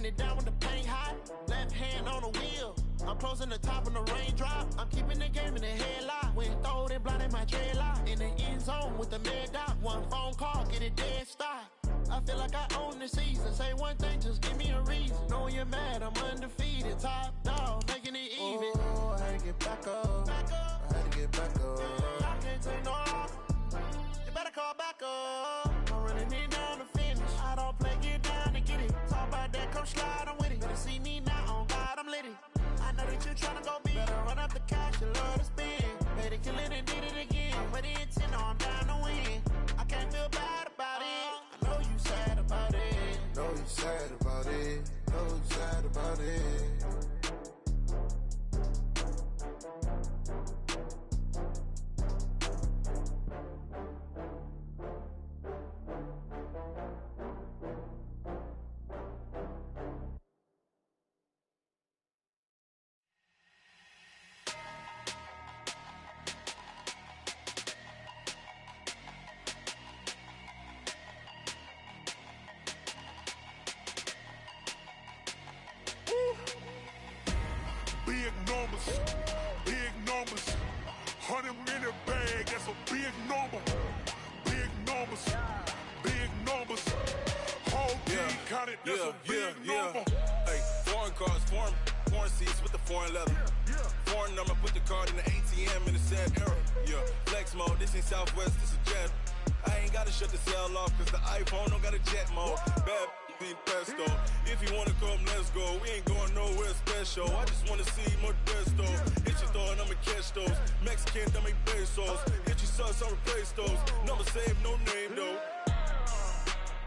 keeping it down when the paint hot. Left hand on the wheel. I'm closing the top when the raindrop. I'm keeping the game in the headlock. When throwed and blinded my dreadlock. In the end zone with the mad dot. One phone call, get it dead stop. I feel like I own the season. Say one thing, just give me a reason. Knowing you're mad, I'm undefeated. Top dog, making it even. Oh, I had to get back up. I had to get back up. I can't take no loss. You better call back up. I'm running it down to finish. I don't play, get down to get it. Talk about that, come slide, I'm with it. Better see me now, on God, I'm lit it. I know that you're tryna go big. Better run up the cash, you love to spend. Made it, kill it, and did it again. With the intent, I'm down to win. I can't feel bad about it. I know you sad about it. Know you sad about it. Know you sad about it. Big numbers, 100 in the bag, that's a big number. Big numbers, whole team counted, that's a big number. Hey, foreign cars, foreign seats with the foreign leather. Foreign number, put the card in the ATM in the sad era. Yeah, flex mode, this ain't Southwest, this is Jet. I ain't gotta shut the cell off, cause the iPhone don't got a jet mode. Bad ain't pesto. If you wanna come, let's go. We ain't going nowhere special. I just wanna see more Modesto. Hit your thought, I'ma catch those. Mexican, dummy pesos. Hit your sus, I'll replace those. Number save, no name though.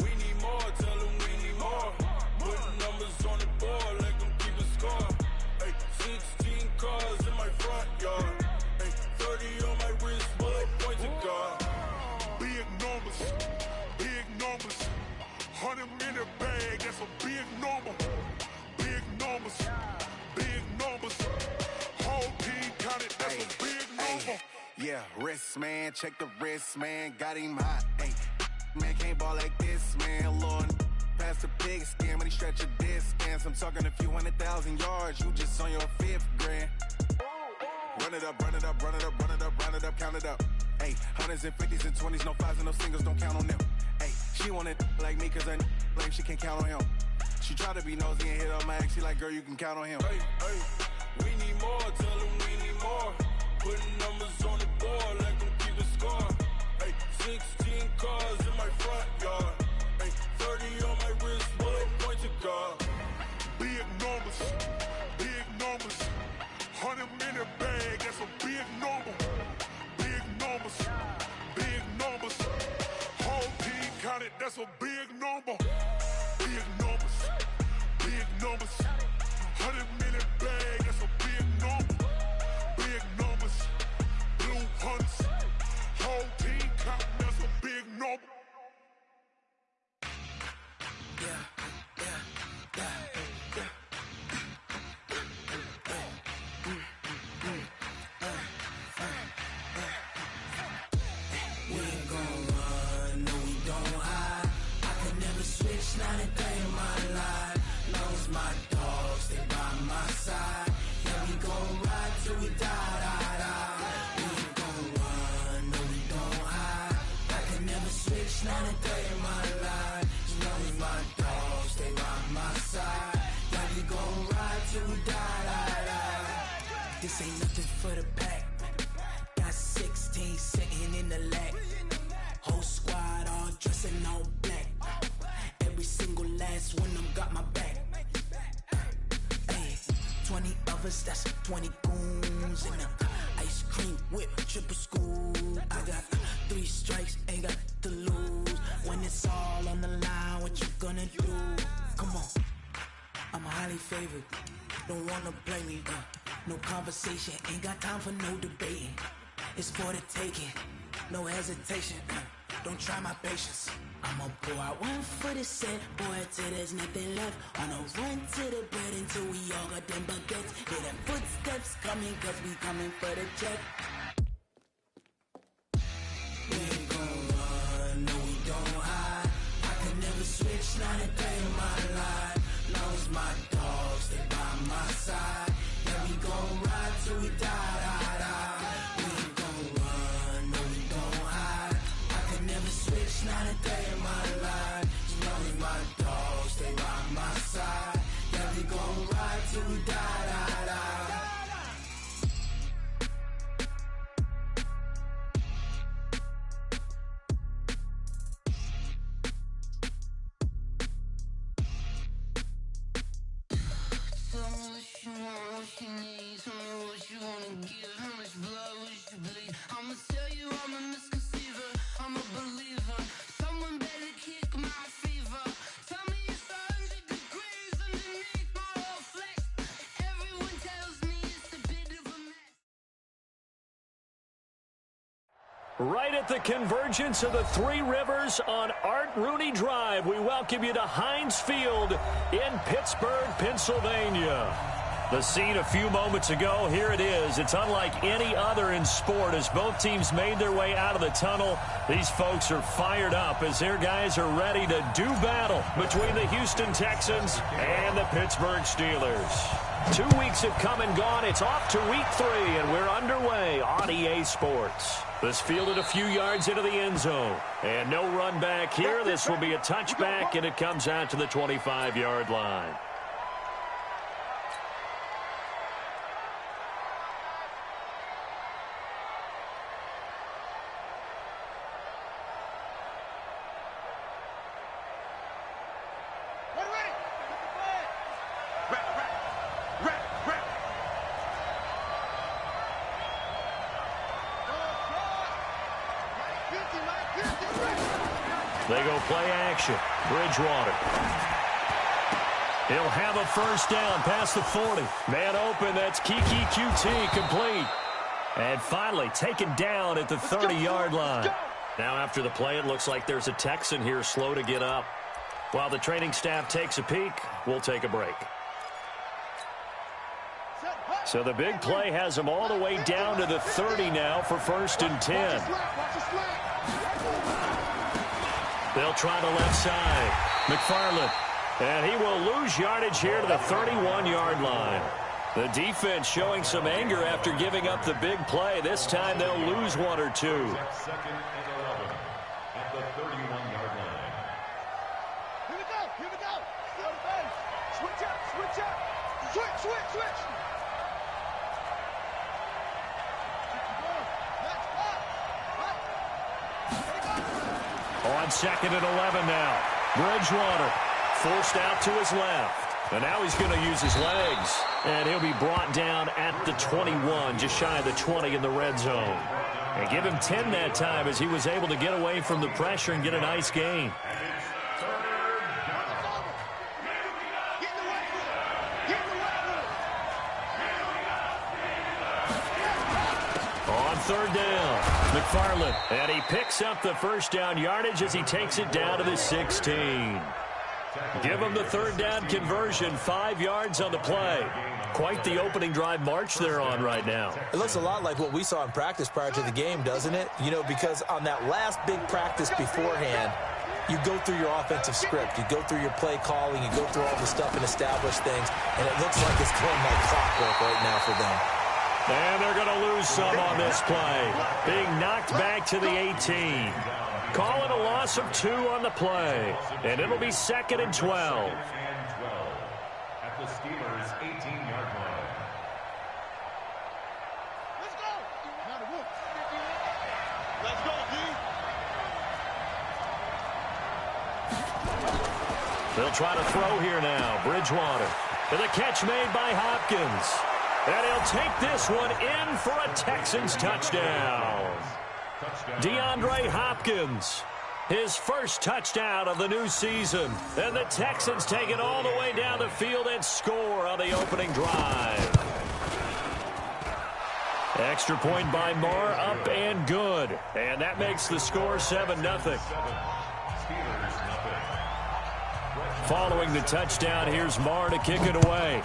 We need more, tell them we need more. Putting numbers on the board, like them keep a score. Hey, 16 cars in my front yard. Hey, 30 on my wrist, bullet point to God. Big numbers, 100 in the bag, that's a big number. Big numbers, whole team counted, that's a big number. Yeah, wrist man, check the wrist man, got him hot. Hey, man can't ball like this, man. Lord, past the big skin, but he stretch a distance. I'm talking a few 100,000 yards, you just on your 5th grand. Run it up, count it up. Hey, hundreds and 50s and 20s, no 5s and no singles, don't count on them. Hey, she want it like me, cause her like she can't count on him. She try to be nosy and hit up my ex, she like, girl, you can count on him. Hey, we need more, tell them we need more. Putting numbers on the board, like them keep a score. Hey, 16 cars in my front yard. Hey, 30 on my wrist, bullet point to God. Big numbers, 100 in the bag, that's a big number. Big numbers, whole team counted, that's a big number. Big numbers, 100 in the bag, that's a big number. Big numbers, blue hunts, whole team counting, that's a big number. Not a day in my life. Long as my dogs stay by my side. Yeah, we gon' ride till we die. We ain't gon' run, no we don't hide. I can never switch, not a day in my life. As long as my dogs stay by my side. Yeah, we gon' ride till we die. This ain't nothing for the pack. Got 16 sitting in the lap. Whole squad all dressing all black. Every single last one of them got my back. Hey, 20 of us, that's 20 goons in the ice cream whip, triple scoop. I got 3 strikes, ain't got to lose. When it's all on the line, what you gonna do? Come on, I'm highly favored. Don't wanna play me. No conversation, ain't got time for no debating. It's for the taking, no hesitation. Don't try my patience. I'ma pour out one for the set, boy, till there's nothing left. On a run to the bread until we all got them baguettes. Hear them footsteps coming, cause we coming for the check. We ain't gon' run, no we don't hide. I can never switch, not a day in my life. Long as Right at the convergence of the Three Rivers on Art Rooney Drive, we welcome you to Heinz Field in Pittsburgh, Pennsylvania. The scene a few moments ago, here it is. It's unlike any other in sport as both teams made their way out of the tunnel. These folks are fired up as their guys are ready to do battle between the Houston Texans and the Pittsburgh Steelers. 2 weeks have come and gone. It's off to week 3, and we're underway on EA Sports. This fielded a few yards into the end zone. And no run back here. This will be a touchback, and it comes out to the 25-yard line. They go play action. Bridgewater. He'll have a first down past the 40. Man open, that's Kiki QT complete. And finally taken down at the 30-yard line. Now after the play, it looks like there's a Texan here slow to get up. While the training staff takes a peek, we'll take a break. So the big play has them all the way down to the 30 now for 1st and 10. They'll try the left side. McFarland. And he will lose yardage here to the 31-yard line. The defense showing some anger after giving up the big play. This time they'll lose 1 or 2. 2nd and 11 at the 31-yard line. Here we go. Here we go. Go to base. Switch up. Switch up. Switch. On 2nd and 11 now. Bridgewater forced out to his left. And now he's going to use his legs. And he'll be brought down at the 21, just shy of the 20 in the red zone. And give him 10 that time as he was able to get away from the pressure and get a nice gain. On 3rd down, McFarland. And he picks up the first down yardage as he takes it down to the 16. Give him the 3rd down conversion, 5 yards on the play. Quite the opening drive march they're on right now. It looks a lot like what we saw in practice prior to the game, doesn't it? You know, because on that last big practice beforehand, you go through your offensive script. You go through your play calling. You go through all the stuff and establish things. And it looks like it's going like clockwork right now for them. And they're going to lose some on this play. Being knocked back to the 18. Calling a loss of 2 on the play. And it'll be 2nd and 12. At the Steelers' 18-yard line. Let's go. Let's go, D. They'll try to throw here now. Bridgewater. And the catch made by Hopkins. And he'll take this one in for a Texans touchdown. DeAndre Hopkins, his first touchdown of the new season. And the Texans take it all the way down the field and score on the opening drive. Extra point by Marr, up and good. And that makes the score 7-0. Following the touchdown, here's Marr to kick it away.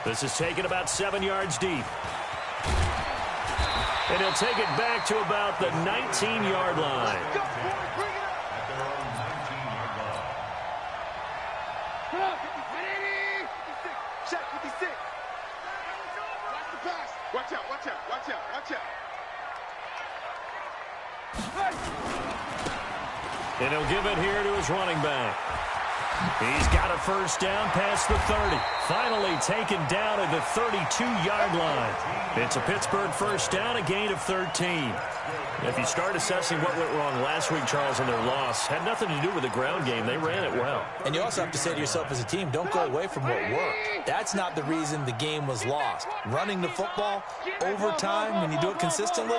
This is taken about 7 yards deep. And he'll take it back to about the 19-yard line. At their own 19-yard line. Come on, 56. Check 56. Watch the pass. Watch out. And he'll give it here to his running back. He's got a first down past the 30. Finally taken down at the 32-yard line. It's a Pittsburgh first down, a gain of 13. If you start assessing what went wrong last week, Charles, in their loss, had nothing to do with the ground game. They ran it well. And you also have to say to yourself as a team, don't go away from what worked. That's not the reason the game was lost. Running the football over time, when you do it consistently,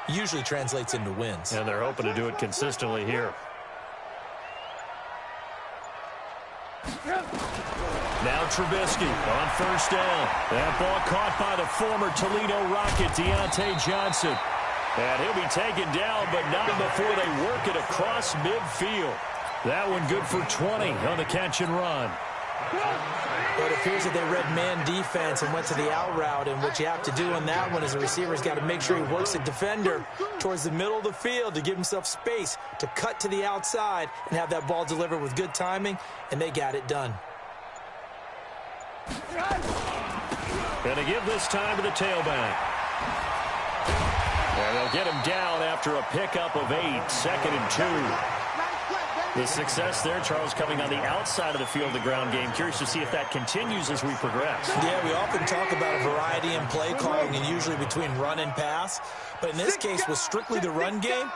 usually translates into wins. And they're hoping to do it consistently here. Now Trubisky on first down. That ball caught by the former Toledo Rocket, Deontay Johnson. And he'll be taken down, but not before they work it across midfield. That one good for 20 on the catch and run. Well, it appears that they read man defense and went to the out route, and what you have to do on that one is the receiver's got to make sure he works the defender towards the middle of the field to give himself space to cut to the outside and have that ball delivered with good timing, and they got it done. Going to give this time to the tailback. And they'll get him down after a pickup of 8, 2nd and 2. The success there, Charles, coming on the outside of the field, the ground game. Curious to see if that continues as we progress. Yeah, we often talk about a variety in play calling and usually between run and pass. But in this case, with strictly the run game,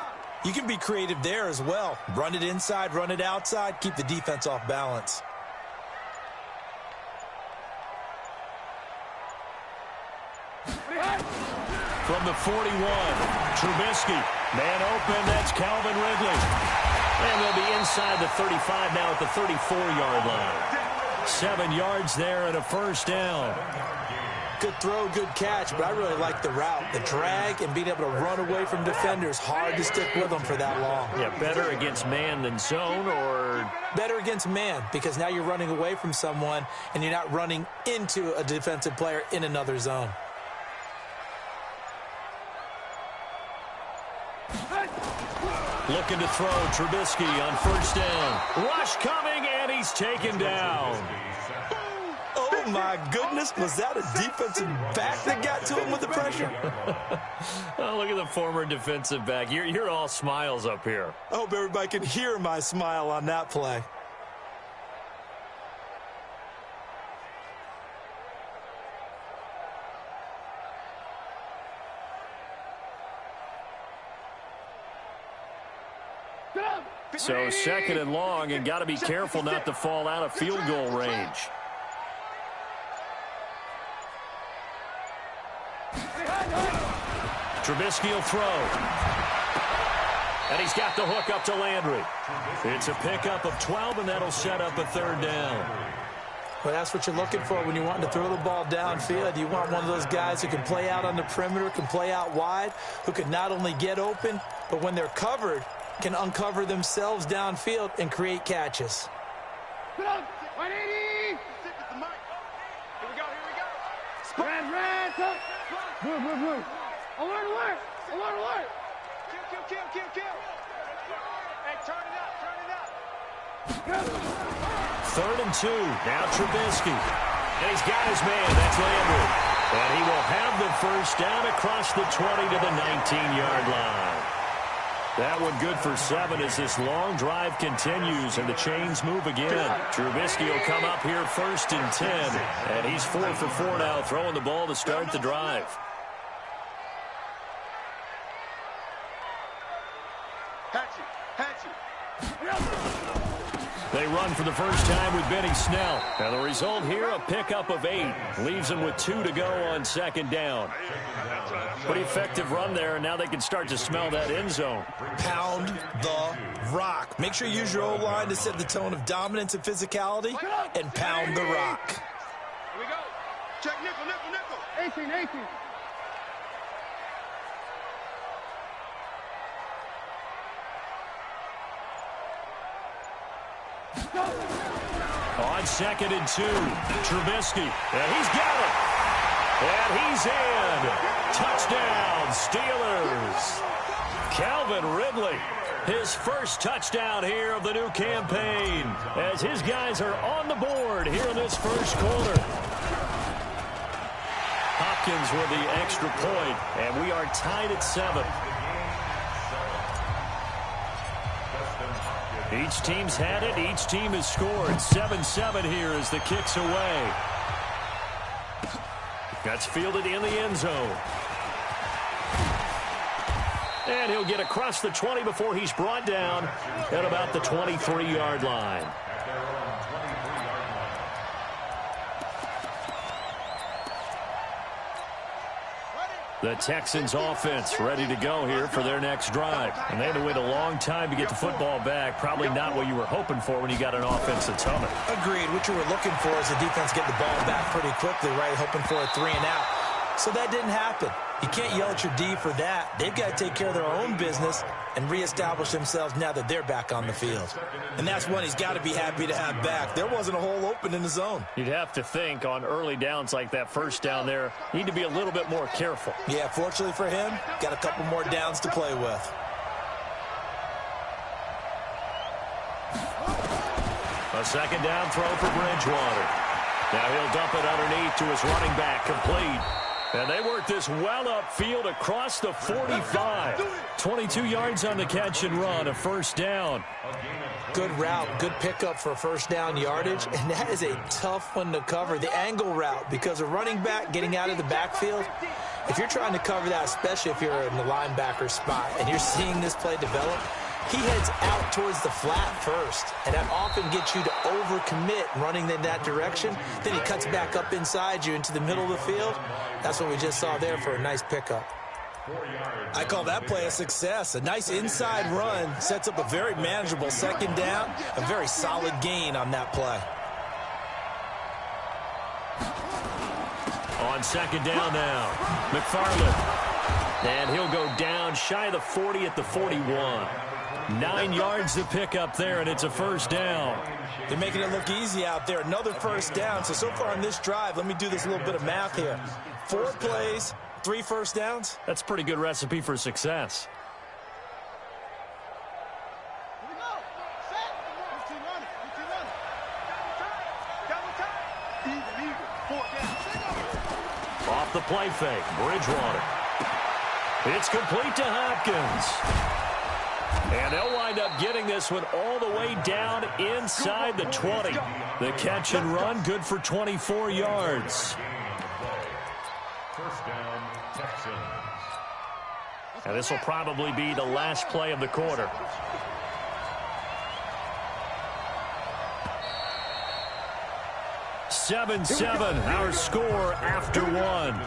you can be creative there as well. Run it inside, run it outside, keep the defense off balance. From the 41, Trubisky. Man open, that's Calvin Ridley. And they'll be inside the 35 now at the 34-yard line. 7 yards there and a first down. Good throw, good catch, but I really like the route. The drag and being able to run away from defenders. Hard to stick with them for that long. Yeah, better against man than zone, or? Better against man, because now you're running away from someone and you're not running into a defensive player in another zone. Looking to throw, Trubisky on first down. Rush coming, and he's taken down. Oh, my goodness. Was that a defensive back that got to him with the pressure? Oh, look at the former defensive back. You're all smiles up here. I hope everybody can hear my smile on that play. So 2nd and long, and got to be careful not to fall out of field goal range. Trubisky will throw. And he's got the hook up to Landry. It's a pickup of 12, and that'll set up a 3rd down. Well, that's what you're looking for when you want to throw the ball downfield. You want one of those guys who can play out on the perimeter, can play out wide, who can not only get open, but when they're covered, can uncover themselves downfield and create catches. 180! Here we go. Red, touch. Blue. Alert. Kill. Hey, turn it up. 3rd and 2. Now Trubisky. And he's got his man. That's Landry. And he will have the first down across the 20 to the 19-yard line. That one good for 7 as this long drive continues and the chains move again. Trubisky will come up here 1st and 10. And he's 4 for 4 now, throwing the ball to start the drive. They run for the first time with Benny Snell. And the result here, a pickup of 8. Leaves them with 2 to go on 2nd down. Pretty effective run there, and now they can start to smell that end zone. Pound the rock. Make sure you use your O-line to set the tone of dominance and physicality, and pound the rock. Here we go. Check nickel. 18. On 2nd and 2, Trubisky, and he's got it. And he's in. Touchdown, Steelers. Calvin Ridley, his first touchdown here of the new campaign, as his guys are on the board here in this first quarter. Hopkins with the extra point, and we are tied at 7. Each team's had it. Each team has scored. 7-7 here as the kick's away. That's fielded in the end zone. And he'll get across the 20 before he's brought down at about the 23-yard line. The Texans offense ready to go here for their next drive. And they had to wait a long time to get the football back. Probably not what you were hoping for when you got an offense that's humming. Agreed. What you were looking for is the defense getting the ball back pretty quickly, right? Hoping for a 3 and out. So that didn't happen. You can't yell at your D for that. They've got to take care of their own business and reestablish themselves now that they're back on the field. And that's one he's got to be happy to have back. There wasn't a hole open in the zone. You'd have to think on early downs like that first down there, need to be a little bit more careful. Yeah, fortunately for him, got a couple more downs to play with. A second down throw for Bridgewater. Now he'll dump it underneath to his running back, complete. And they work this well upfield across the 45. 22 yards on the catch and run, a first down. Good route, good pickup for first down yardage, and that is a tough one to cover, the angle route, because a running back getting out of the backfield, if you're trying to cover that, especially if you're in the linebacker spot and you're seeing this play develop, he heads out towards the flat first, and that often gets you to overcommit running in that direction. Then he cuts back up inside you into the middle of the field. That's what we just saw there for a nice pickup. I call that play a success. A nice inside run sets up a very manageable second down, a very solid gain on that play. On second down now, McFarland. And he'll go down shy of the 40 at the 41. 9 yards to pick up there, and it's a first down. They're making it look easy out there. Another first down. So far on this drive, let me do this little bit of math here. 4 plays, 3 first downs. That's a pretty good recipe for success. Off the play fake, Bridgewater. It's complete to Hopkins. And they'll wind up getting this one all the way down inside the 20. The catch and run, good for 24 yards. First down, Texans. And this will probably be the last play of the quarter. Seven, our score after one.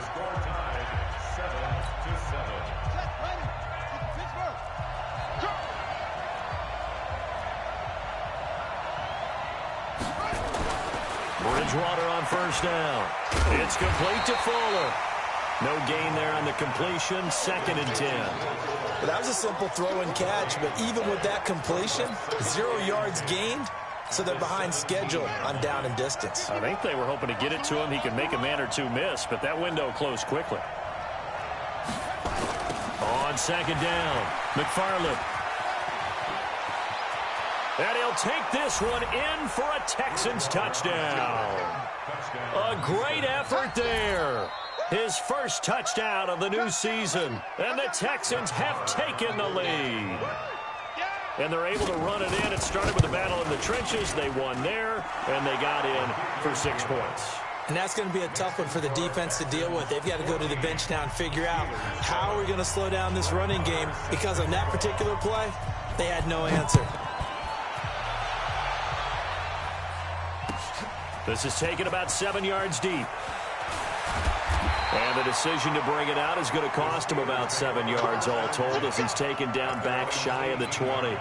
Bridgewater on first down. It's complete to Fuller. No gain there on the completion. 2nd and 10. Well, that was a simple throw and catch, but even with that completion, 0 yards gained, so they're behind schedule on down and distance. I think they were hoping to get it to him. He could make a man or two miss, but that window closed quickly. On second down, McFarland. And he'll take this one in for a Texans touchdown. A great effort there. His first touchdown of the new season. And the Texans have taken the lead. And they're able to run it in. It started with a battle in the trenches. They won there, and they got in for 6 points. And that's going to be a tough one for the defense to deal with. They've got to go to the bench now and figure out how are we going to slow down this running game, because on that particular play, they had no answer. This is taken about 7 yards deep. And the decision to bring it out is going to cost him about 7 yards all told, as he's taken down back shy of the 20.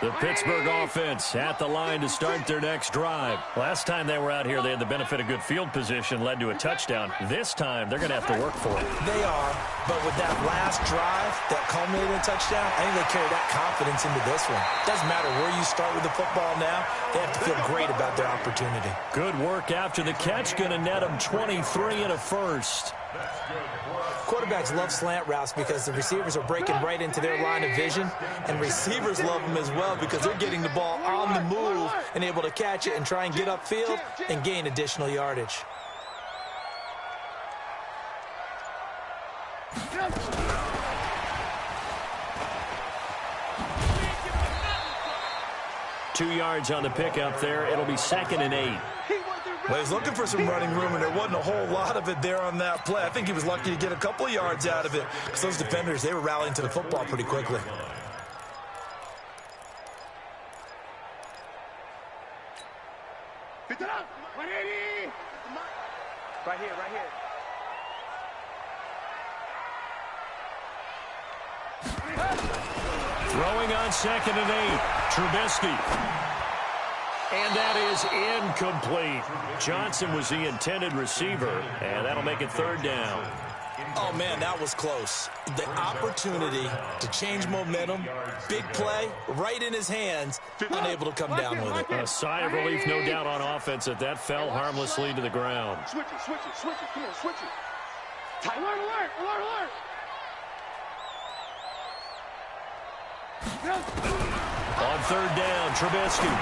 The Pittsburgh offense at the line to start their next drive. Last time they were out here, they had the benefit of good field position, led to a touchdown. This time, they're going to have to work for it. They are, but with that last drive that culminated in a touchdown, I think they carry that confidence into this one. Doesn't matter where you start with the football now, they have to feel great about their opportunity. Good work after the catch, going to net them 23 and a first. Quarterbacks love slant routes because the receivers are breaking right into their line of vision, and receivers love them as well because they're getting the ball on the move and able to catch it and try and get upfield and gain additional yardage. Two yards on the pickup there. It'll be 2nd and 8. Well, he's looking for some running room, and there wasn't a whole lot of it there on that play. I think he was lucky to get a couple of yards out of it, because those defenders, they were rallying to the football pretty quickly. Right here, right here. Throwing on 2nd and 8. Trubisky. And that is incomplete. Johnson was the intended receiver, and that'll make it 3rd down. Oh, man, that was close. The opportunity to change momentum, big play, right in his hands, unable to come down with it. A sigh of relief, no doubt, on offense that that fell harmlessly to the ground. Switch it, switch it, switch it. Come on, switch it. Tight. Alert, alert, alert, alert. On 3rd down, Trubisky.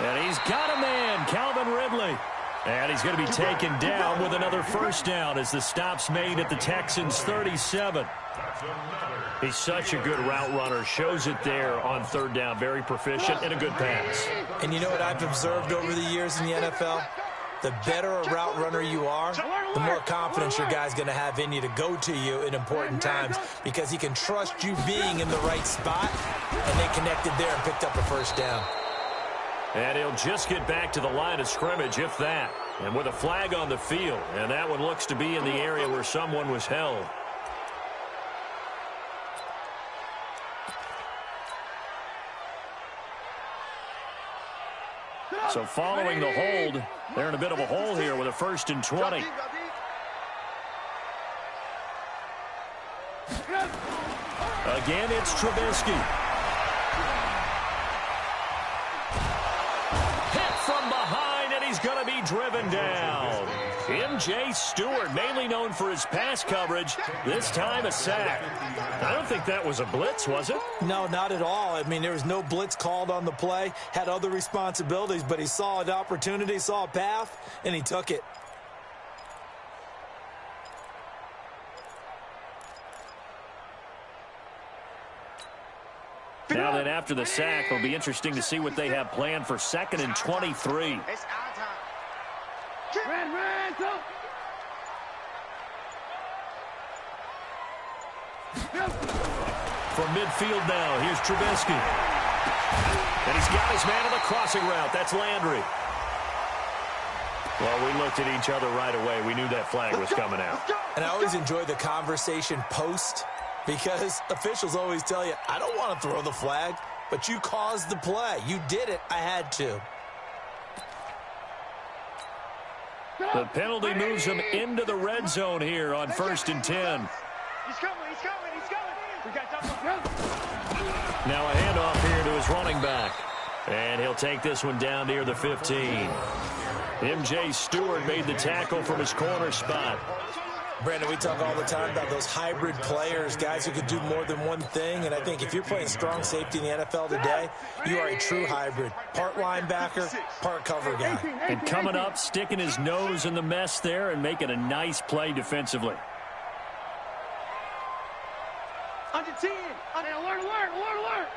And he's got a man, Calvin Ridley. And he's going to be taken down with another 1st down as the stop's made at the Texans' 37. He's such a good route runner. Shows it there on 3rd down. Very proficient and a good pass. And you know what I've observed over the years in the NFL? The better a route runner you are, the more confidence your guy's going to have in you to go to you in important times because he can trust you being in the right spot, and they connected there and picked up a 1st down. And he'll just get back to the line of scrimmage, if that. And with a flag on the field. And that one looks to be in the area where someone was held. So following the hold, they're in a bit of a hole here with a 1st and 20. Again, it's Trubisky. From behind, and he's going to be driven down. M.J. Stewart, mainly known for his pass coverage, this time a sack. I don't think that was a blitz, was it? No, not at all. I mean, there was no blitz called on the play, had other responsibilities, but he saw an opportunity, saw a path, and he took it. Now then, after the sack, it'll be interesting to see what they have planned for 2nd and 23. It's our time. Red, go. From midfield now, here's Trubisky. And he's got his man on the crossing route. That's Landry. Well, we looked at each other right away. We knew that flag was coming out. And I always enjoy the conversation post, because officials always tell you, I don't want to throw the flag, but you caused the play. You did it. I had to. The penalty moves him into the red zone here on 1st and 10. He's coming, he's coming, he's coming. We got double. Now a handoff here to his running back. And he'll take this one down near the 15. M.J. Stewart made the tackle from his corner spot. Brandon, we talk all the time about those hybrid players, guys who can do more than one thing, and I think if you're playing strong safety in the NFL today, you are a true hybrid. Part linebacker, part cover guy. And coming up, sticking his nose in the mess there and making a nice play defensively. Under 10. Alert, alert, alert, alert.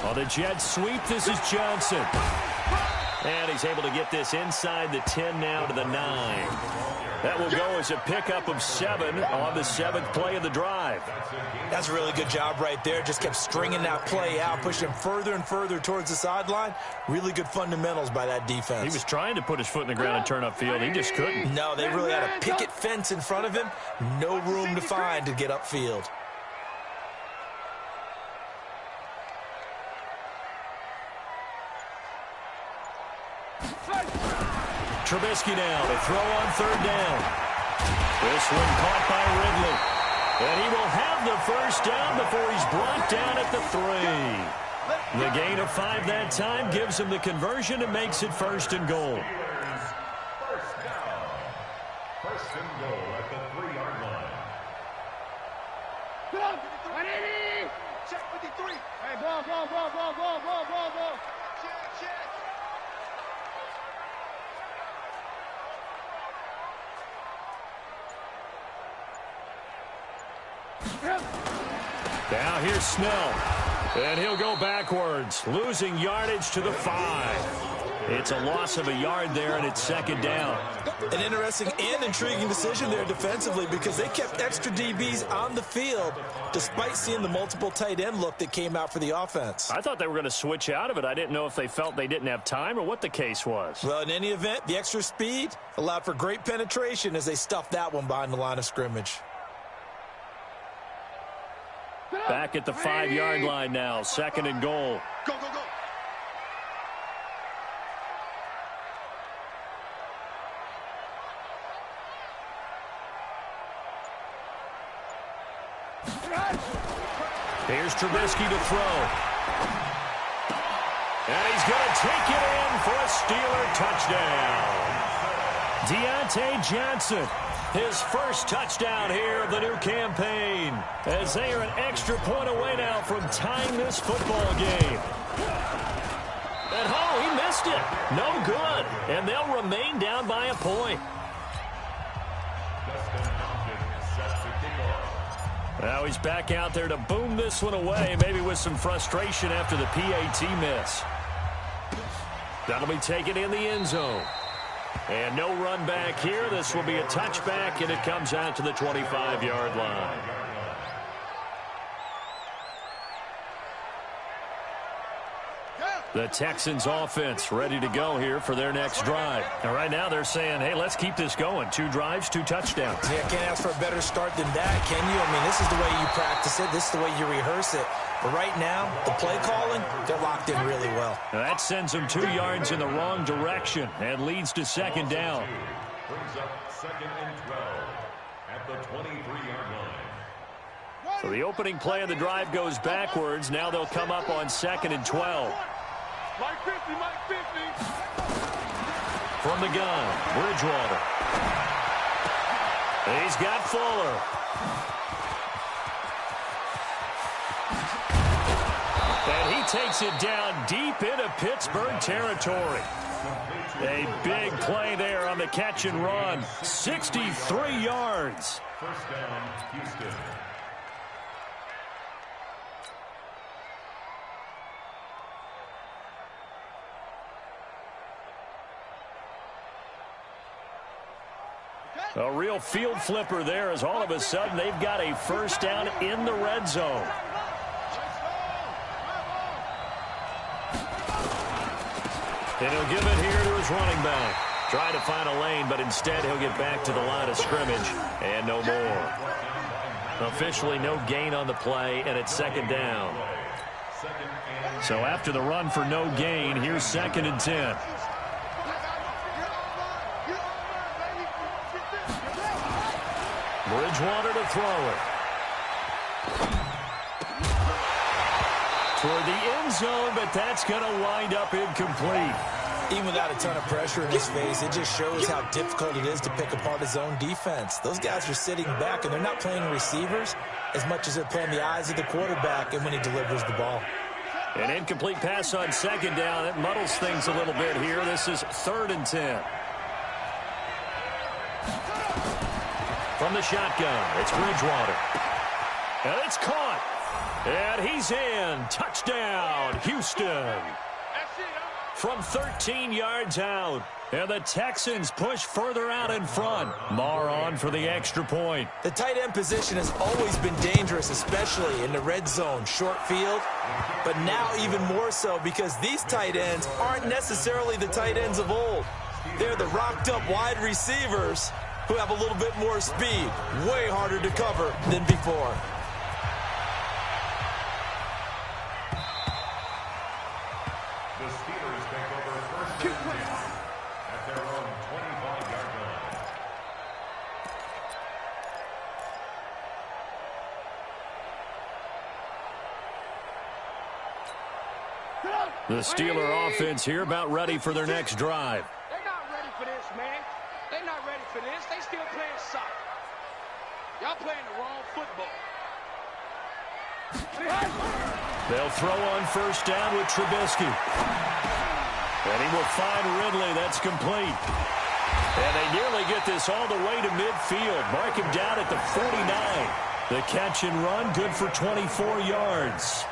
On the jet sweep, this is Johnson. And he's able to get this inside the 10 now to the 9. That will go as a pickup of 7 on the 7th play of the drive. That's a really good job right there. Just kept stringing that play out, pushing him further and further towards the sideline. Really good fundamentals by that defense. He was trying to put his foot in the ground and turn upfield. He just couldn't. No, they really had a picket fence in front of him. No room to find to get upfield. Trubisky now to throw on 3rd down. This one caught by Ridley. And he will have the 1st down before he's brought down at the 3. The gain of 5 that time gives him the conversion and makes it 1st and goal. First down. 1st and goal at the 3-yard line. Check 53. Hey, ball. Check. Now here's Snell. And he'll go backwards, losing yardage to the 5. It's a loss of a yard there, and it's second down. An interesting and intriguing decision there defensively because they kept extra DBs on the field despite seeing the multiple tight end look that came out for the offense. I thought they were going to switch out of it. I didn't know if they felt they didn't have time or what the case was. Well, in any event, the extra speed allowed for great penetration as they stuffed that one behind the line of scrimmage. Back at the 5-yard line now, second and goal. Go, go, go. Here's Trubisky to throw. And he's going to take it in for a Steeler touchdown. Deontay Johnson, his first touchdown here of the new campaign, as they are an extra point away now from tying this football game. And he missed it. No good. And they'll remain down by a point. Now he's back out there to boom this one away, maybe with some frustration after the PAT miss. That'll be taken in the end zone. And no run back here. This will be a touchback, and it comes out to the 25-yard line. The Texans offense ready to go here for their next drive. And right now they're saying, hey, let's keep this going. 2 drives, 2 touchdowns. Yeah, can't ask for a better start than that, can you? I mean, this is the way you practice it. This is the way you rehearse it. But right now, the play calling, they're locked in really well. Now that sends them 2 yards in the wrong direction and leads to second down. Brings up second and 12 at the 23-yard line. So the opening play of the drive goes backwards. Now they'll come up on second and 12. Mike 50, Mike 50. From the gun, Bridgewater. He's got Fuller. And he takes it down deep into Pittsburgh territory. A big play there on the catch and run. 63 yards. First down, Houston. A real field flipper there as all of a sudden they've got a first down in the red zone. And he'll give it here to his running back. Trying to find a lane, but instead he'll get back to the line of scrimmage. And no more. Officially no gain on the play, and it's second down. So after the run for no gain, here's second and 10. Bridgewater to throw it. Toward the end zone, but that's going to wind up incomplete. Even without a ton of pressure in his face, it just shows how difficult it is to pick apart his own defense. Those guys are sitting back, and they're not playing receivers as much as they're playing the eyes of the quarterback and when he delivers the ball. An incomplete pass on second down. It muddles things a little bit here. This is third and 10. From the shotgun, it's Bridgewater. And it's caught. And he's in. Touchdown, Houston. From 13 yards out. And the Texans push further out in front. Marr on for the extra point. The tight end position has always been dangerous, especially in the red zone, short field. But now even more so because these tight ends aren't necessarily the tight ends of old. They're the rocked-up wide receivers who have a little bit more speed, way harder to cover than before. The Steelers take over first and 10 at their own 25-yard line. The Steeler offense here about ready for their next drive. They're not ready for this, man. They're not ready for this. They still playing soccer. Y'all playing the wrong football. They'll throw on first down with Trubisky. And he will find Ridley. That's complete. And they nearly get this all the way to midfield. Mark him down at the 49. The catch and run, good for 24 yards.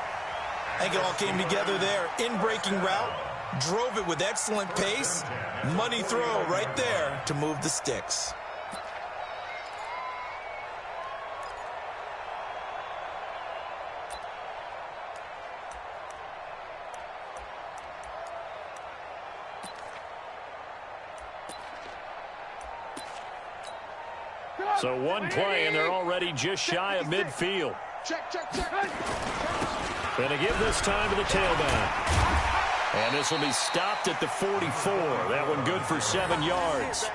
I think it all came together there. In-breaking route, drove it with excellent pace. Money throw right there to move the sticks. So one play, and they're already just shy of midfield. Check, check, check. Going to give this time to the tailback. And this will be stopped at the 44. That one good for 7 yards.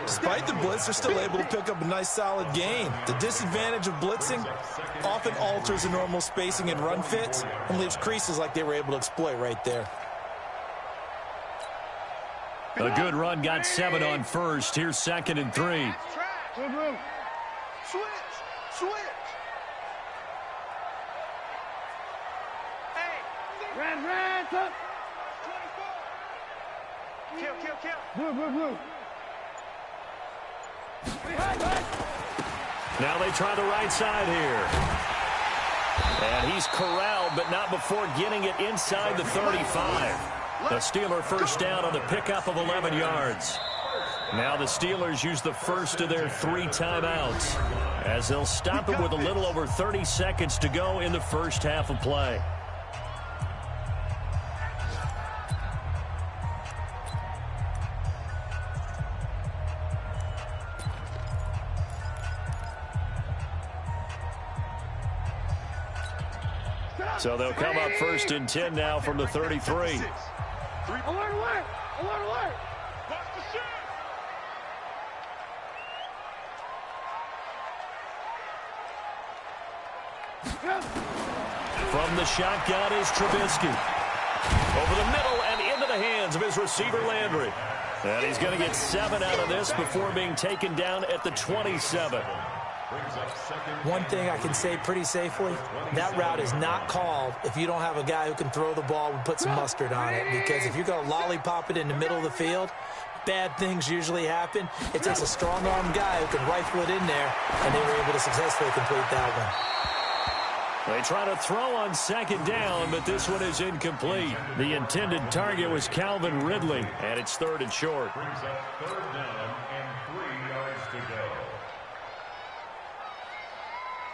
Despite the blitz, they're still able to pick up a nice solid gain. The disadvantage of blitzing often alters the normal spacing and run fits and leaves creases like they were able to exploit right there. A good run, got 7 on first. Here's 2nd and 3. Switch, switch. Hey, ran, up. 24. Kill. Blue. Now they try the right side here. And he's corralled, but not before getting it inside the 35. The Steeler first down on the pickup of 11 yards. Now the Steelers use the first of their 3 timeouts as they'll stop it with a little over 30 seconds to go in the first half of play. So they'll come up 1st and 10 now from the 33. Alert. From the shotgun is Trubisky. Over the middle and into the hands of his receiver Landry. And he's going to get 7 out of this before being taken down at the 27. One thing I can say pretty safely, that route is not called if you don't have a guy who can throw the ball and put some mustard on it. Because if you're going to lollipop it in the middle of the field, bad things usually happen. It takes a strong-armed guy who can rifle it in there, and they were able to successfully complete that one. They try to throw on 2nd down, but this one is incomplete. The intended target was Calvin Ridley, and it's 3rd and short. Brings up 3rd down and 3 yards to go.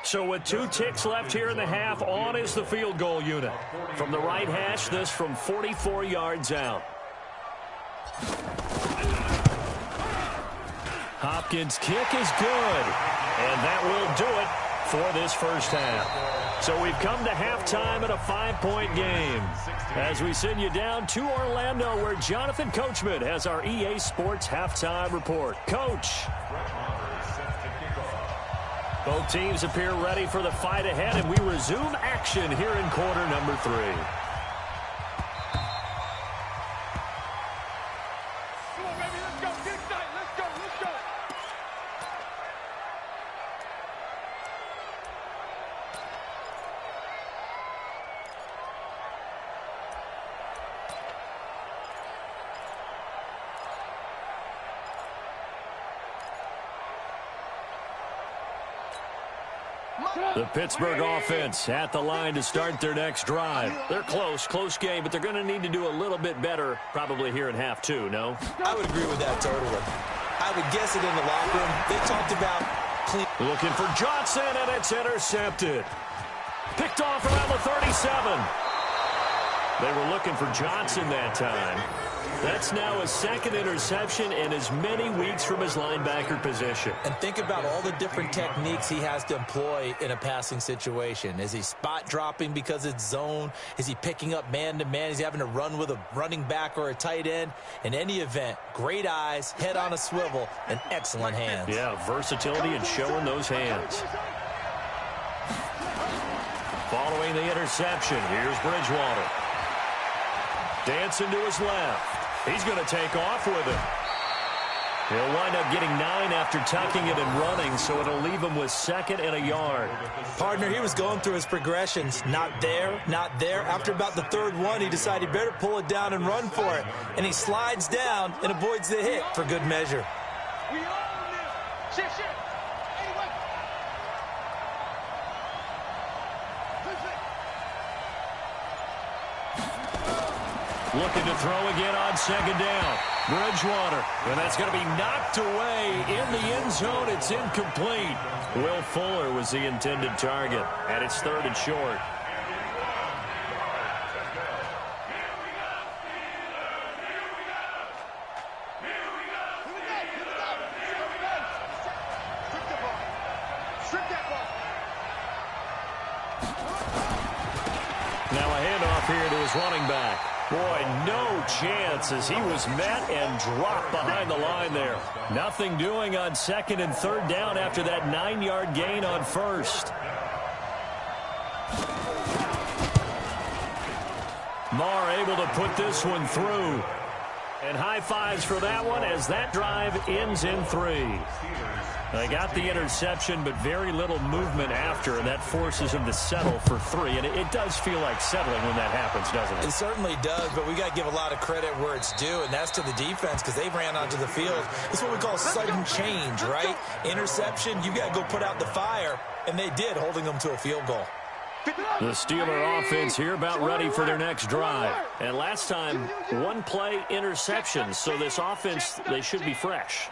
So with 2 ticks left here in the half, on is the field goal unit. From the right hash, this from 44 yards out. Hopkins' kick is good, and that will do it for this first half. So we've come to halftime in a 5-point game as we send you down to Orlando, where Jonathan Coachman has our EA Sports halftime report. Coach. Both teams appear ready for the fight ahead, and we resume action here in quarter number 3. Come on, baby, let's go. Get excited. Let's go. The Pittsburgh offense at the line to start their next drive. They're close game, but they're going to need to do a little bit better probably here in half 2, no? I would agree with that totally. I would guess it in the locker room. They talked about clean. Looking for Johnson, and it's intercepted. Picked off around the 37. They were looking for Johnson that time. That's now his 2nd interception in as many weeks from his linebacker position. And think about all the different techniques he has to employ in a passing situation. Is he spot dropping because it's zone? Is he picking up man-to-man? Is he having to run with a running back or a tight end? In any event, great eyes, head on a swivel, and excellent hands. Yeah, versatility and showing those hands. Following the interception, here's Bridgewater. Dancing to his left. He's going to take off with it. He'll wind up getting 9 after tucking it and running, so it'll leave him with 2nd and a yard. Partner, he was going through his progressions. Not there. After about the 3rd one, he decided he better pull it down and run for it. And he slides down and avoids the hit for good measure. We own this. Shit. Hey, wait. looking to throw again on second down. Bridgewater, and that's going to be knocked away in the end zone. It's incomplete. Will Fuller was the intended target, and it's 3rd and short. Now a handoff here to his running back. Boy, no chance as he was met and dropped behind the line there. Nothing doing on 2nd and 3rd down after that 9-yard gain on 1st. Marr able to put this one through. And high fives for that one as that drive ends in 3. They got the interception, but very little movement after, and that forces him to settle for 3. And it does feel like settling when that happens, doesn't it? It certainly does, but we got to give a lot of credit where it's due, and that's to the defense because they ran onto the field. It's what we call sudden change, right? Interception, you got to go put out the fire, and they did, holding them to a field goal. The Steeler offense here about ready for their next drive. And last time, 1-play interception. So this offense, they should be fresh.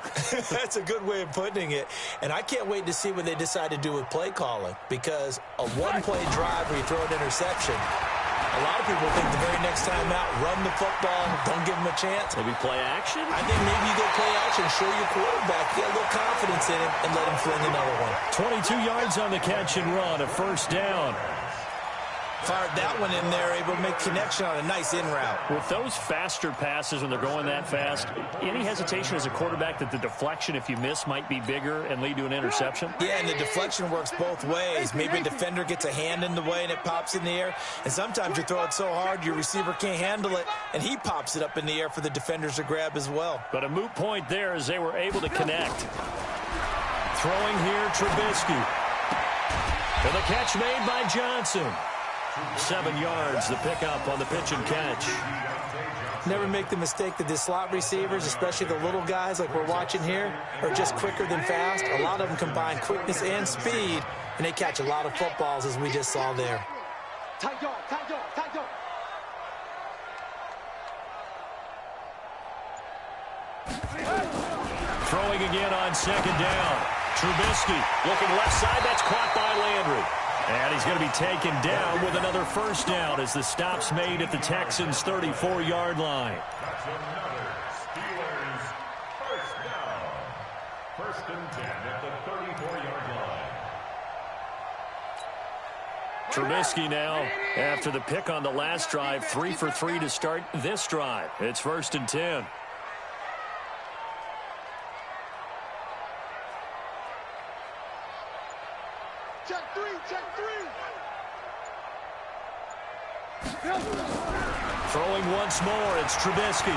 That's a good way of putting it. And I can't wait to see what they decide to do with play calling. Because a 1-play drive where you throw an interception, a lot of people think the very next time out, run the football, don't give them a chance. Maybe play action? I think maybe you go play action, show your quarterback, get a little confidence in him, and let him fling another one. 22 yards on the catch and run, a 1st down. Fired that one in there, able to make connection on a nice in route. With those faster passes when they're going that fast, any hesitation as a quarterback that the deflection, if you miss, might be bigger and lead to an interception? Yeah, and the deflection works both ways. Maybe a defender gets a hand in the way and it pops in the air. And sometimes you throw it so hard your receiver can't handle it, and he pops it up in the air for the defenders to grab as well. But a moot point there as they were able to connect. Throwing here, Trubisky. And the catch made by Johnson. 7 yards, the pickup on the pitch and catch. Never make the mistake that the slot receivers, especially the little guys like we're watching here, are just quicker than fast. A lot of them combine quickness and speed, and they catch a lot of footballs, as we just saw there. Tight yard, tight yard, tight yard. Throwing again on 2nd down. Trubisky looking left side. That's caught by Landry. And he's going to be taken down with another 1st down as the stop's made at the Texans' 34-yard line. That's another Steelers 1st down. 1st and 10 at the 34-yard line. Trubisky now, after the pick on the last drive, 3 for 3 to start this drive. It's 1st and 10. Check 3, check 3. Throwing once more, it's Trubisky.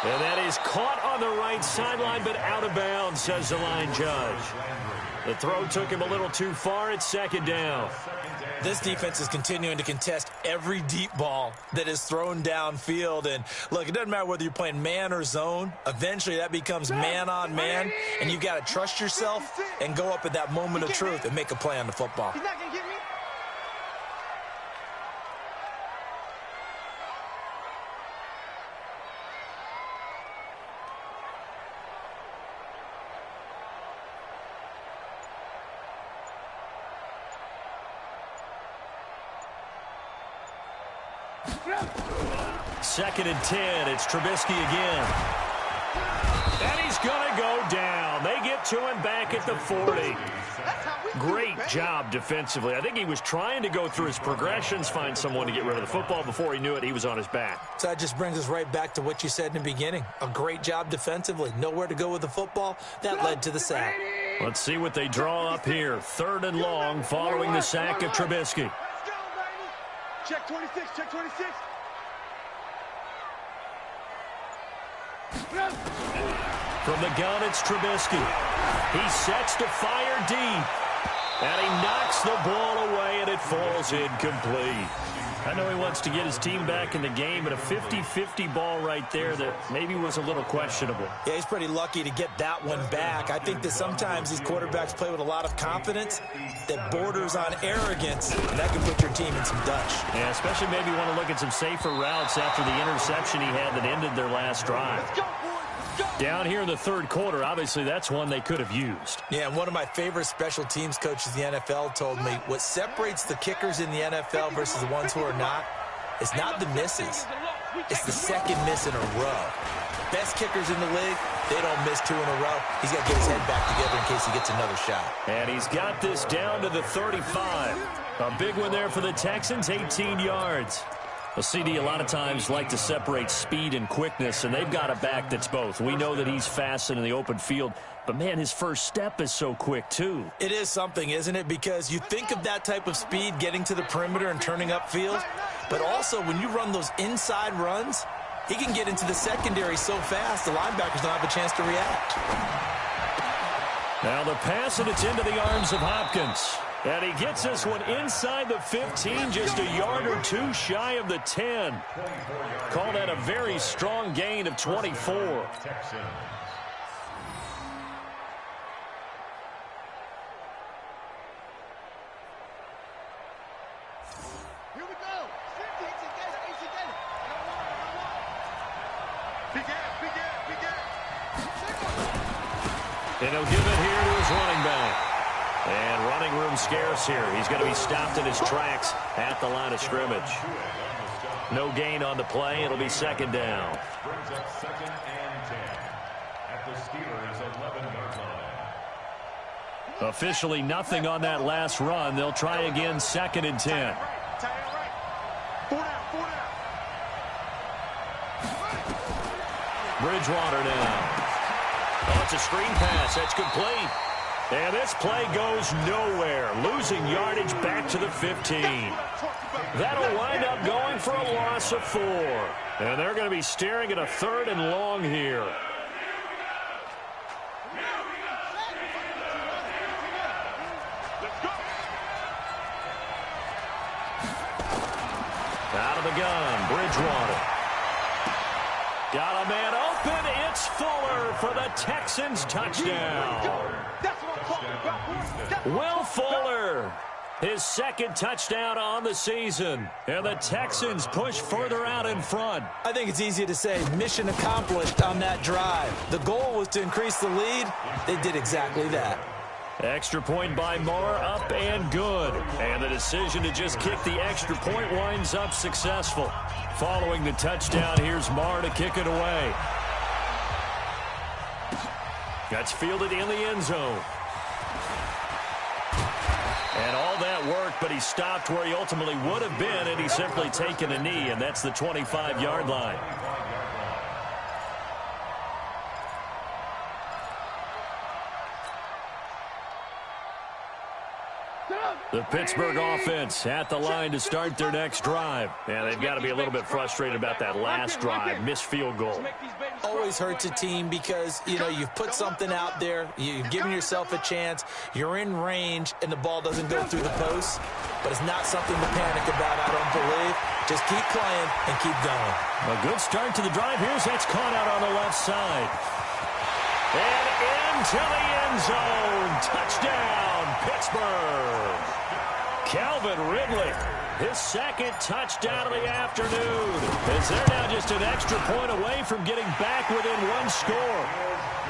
And that is caught on the right sideline, but out of bounds, says the line judge. The throw took him a little too far. It's 2nd down. This defense is continuing to contest every deep ball that is thrown downfield. And, look, it doesn't matter whether you're playing man or zone. Eventually, that becomes man-on-man, and you've got to trust yourself and go up at that moment of truth and make a play on the football. He's not going to get me. Second and 10. It's Trubisky again. And he's going to go down. They get to him back at the 40. Great job defensively. I think he was trying to go through his progressions, find someone to get rid of the football. Before he knew it, he was on his back. So that just brings us right back to what you said in the beginning. A great job defensively. Nowhere to go with the football. That led to the sack. Let's see what they draw up here. 3rd and long following the sack of Trubisky. Let's go, baby. Check 26, check 26. From the gun, it's Trubisky. He sets to fire deep. And he knocks the ball away, and it falls incomplete. I know he wants to get his team back in the game, but a 50-50 ball right there that maybe was a little questionable. Yeah, he's pretty lucky to get that one back. I think that sometimes these quarterbacks play with a lot of confidence that borders on arrogance, and that can put your team in some Dutch. Yeah, especially maybe want to look at some safer routes after the interception he had that ended their last drive. Down here in the third quarter, obviously that's one they could have used. Yeah, and one of my favorite special teams coaches in the NFL told me what separates the kickers in the NFL versus the ones who are not is not the misses. It's the second miss in a row. Best kickers in the league, they don't miss 2 in a row. He's got to get his head back together in case he gets another shot. And he's got this down to the 35. A big one there for the Texans, 18 yards. A CD a lot of times like to separate speed and quickness, and they've got a back that's both. We know that he's fast in the open field, but, man, his first step is so quick, too. It is something, isn't it? Because you think of that type of speed getting to the perimeter and turning upfield, but also when you run those inside runs, he can get into the secondary so fast the linebackers don't have a chance to react. Now the pass, and it's into the arms of Hopkins. And he gets this one inside the 15, just a yard or 2 shy of the 10. Call that a very strong gain of 24. Texans. Here we go. And he'll give it here to his running back. And running room scarce here. He's going to be stopped in his tracks at the line of scrimmage. No gain on the play. It'll be second down. Brings up 2nd and 10 at the Steelers' 11-yard line. Officially nothing on that last run. They'll try again 2nd and 10. Bridgewater now. Oh, it's a screen pass. That's complete. And this play goes nowhere. Losing yardage back to the 15. That'll wind up going for a loss of 4. And they're going to be staring at a 3rd and long here. Out of the gun, Bridgewater. Got a man open. It's Fuller for the Texans touchdown. Will Fuller, his 2nd touchdown on the season. And the Texans push further out in front. I think it's easy to say mission accomplished on that drive. The goal was to increase the lead. They did exactly that. Extra point by Moore, up and good. And the decision to just kick the extra point winds up successful. Following the touchdown, here's Moore to kick it away. That's fielded in the end zone. And all that worked, but he stopped where he ultimately would have been, and he's simply taken a knee, and that's the 25-yard line. The Pittsburgh offense at the line to start their next drive. And they've got to be a little bit frustrated about that last drive, missed field goal. Always hurts a team because, you know, you've put something out there, you've given yourself a chance, you're in range, and the ball doesn't go through the post. But it's not something to panic about, I don't believe. Just keep playing and keep going. A good start to the drive. Here's that's caught out on the left side. And into the end zone. Touchdown, Pittsburgh. Calvin Ridley, his 2nd touchdown of the afternoon. As they're now just an extra point away from getting back within 1 score.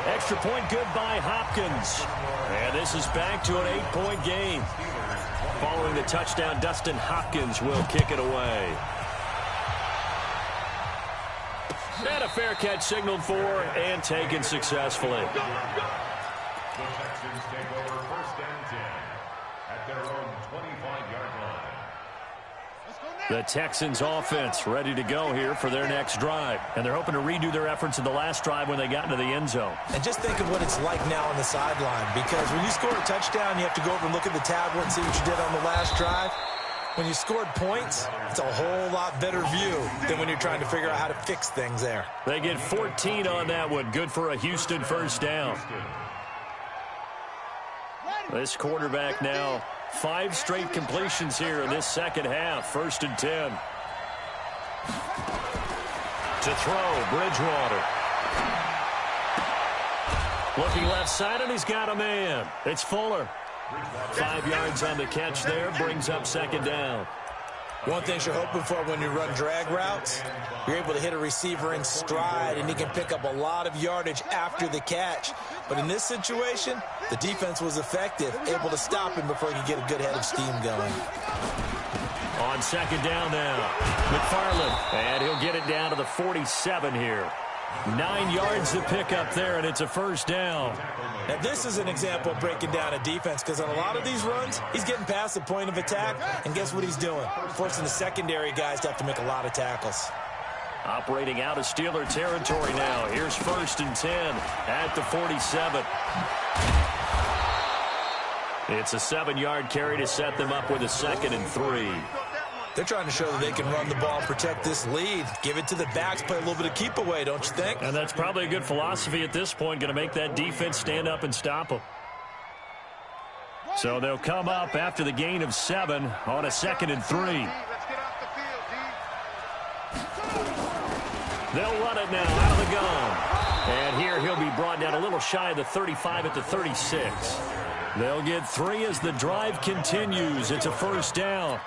Extra point good by Hopkins. And this is back to an 8-point game. Following the touchdown, Dustin Hopkins will kick it away. And a fair catch signaled for and taken successfully. The Texans take over 1st and 10 at their own 25-yard line. The Texans offense ready to go here for their next drive. And they're hoping to redo their efforts in the last drive when they got into the end zone. And just think of what it's like now on the sideline, because when you score a touchdown, you have to go over and look at the tablet and see what you did on the last drive. When you scored points, it's a whole lot better view than when you're trying to figure out how to fix things there. They get 14 on that one. Good for a Houston first down. This quarterback now 5 straight completions here in this second half. 1st and 10. To throw, Bridgewater. Looking left side, and he's got a man. It's Fuller. 5 yards on the catch there, brings up 2nd down. One thing you're hoping for when you run drag routes, you're able to hit a receiver in stride, and he can pick up a lot of yardage after the catch. But in this situation, the defense was effective, able to stop him before he could get a good head of steam going. On 2nd down now, McFarland, and he'll get it down to the 47 here. 9 yards to pick up there, and it's a 1st down. Now, this is an example of breaking down a defense, because on a lot of these runs, he's getting past the point of attack, and guess what he's doing? Forcing the secondary guys to have to make a lot of tackles. Operating out of Steeler territory now. Here's 1st and 10 at the 47. It's a 7-yard carry to set them up with a 2nd and 3. They're trying to show that they can run the ball and protect this lead. Give it to the backs, play a little bit of keep away, don't you think? And that's probably a good philosophy at this point, going to make that defense stand up and stop them. So they'll come up after the gain of 7 on a 2nd and 3. They'll run it now out of the gun. And here he'll be brought down a little shy of the 35 at the 36. They'll get 3 as the drive continues. It's a 1st down.